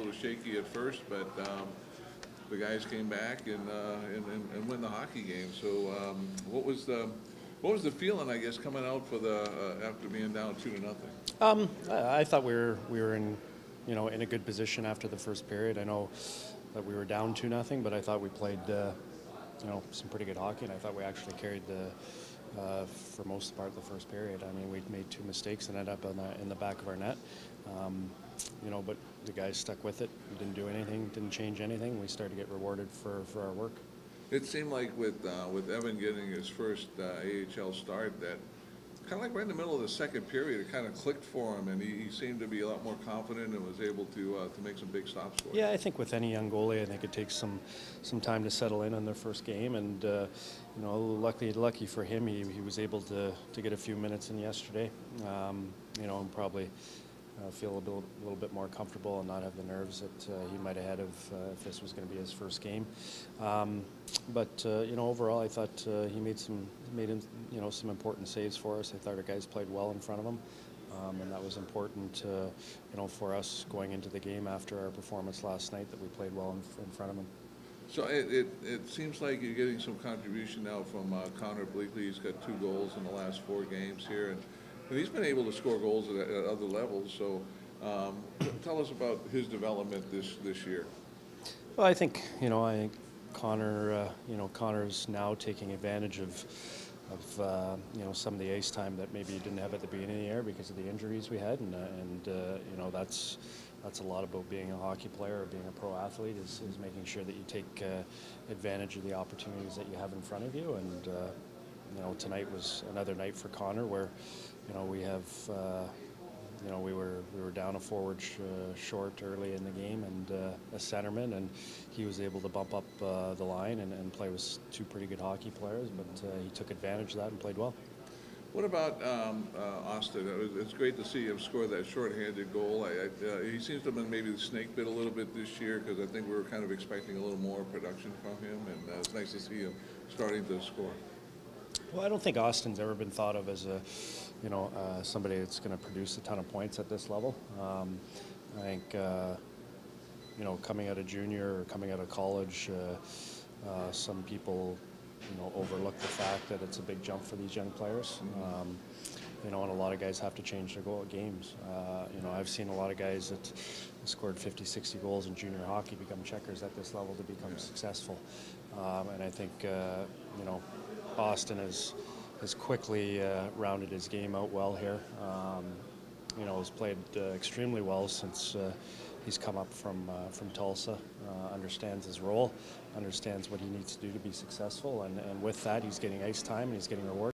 little shaky at first, but the guys came back and win the hockey game. So what was the feeling, I guess, coming out for the after being down 2-0? I thought we were in, in a good position after the first period. I know that we were down 2-0, but I thought we played, some pretty good hockey, and I thought we actually carried for most part the first period. I mean, we made two mistakes and ended up in the back of our net. But the guys stuck with it. We didn't do anything, didn't change anything. We started to get rewarded for our work. It seemed like with Evan getting his first AHL start, that kind of like right in the middle of the second period, it kind of clicked for him, and he seemed to be a lot more confident and was able to make some big stops for you. Yeah, I think with any young goalie, I think it takes some time to settle in on their first game, and lucky for him, he was able to get a few minutes in yesterday, and probably feel a little bit more comfortable and not have the nerves that he might have had if this was going to be his first game. But overall, I thought he made some important saves for us. I thought our guys played well in front of him, and that was important, for us going into the game after our performance last night, that we played well in front of him. So it seems like you're getting some contribution now from Connor Bleakley. He's got 2 goals in the last 4 games here, and he's been able to score goals at other levels. So tell us about his development this year. Well, I think Connor, Connor's now taking advantage of some of the ice time that maybe he didn't have at the beginning of the year because of the injuries we had, and that's a lot about being a hockey player or being a pro athlete is making sure that you take advantage of the opportunities that you have in front of you. And tonight was another night for Connor where we have we were down a forward short early in the game, and a centerman, and he was able to bump up the line and play with 2 pretty good hockey players, but he took advantage of that and played well. What about Austin? It's great to see him score that shorthanded goal. He seems to have been maybe the snake bit a little bit this year, because I think we were kind of expecting a little more production from him, and it's nice to see him starting to score. Well, I don't think Austin's ever been thought of as somebody that's going to produce a ton of points at this level. I think coming out of junior or coming out of college, some people overlook the fact that it's a big jump for these young players. And a lot of guys have to change their games. I've seen a lot of guys that scored 50, 60 goals in junior hockey become checkers at this level to become successful. And I think, Austin has quickly rounded his game out well here. Has played extremely well since he's come up from Tulsa, understands his role, understands what he needs to do to be successful, and with that, he's getting ice time and he's getting rewarded.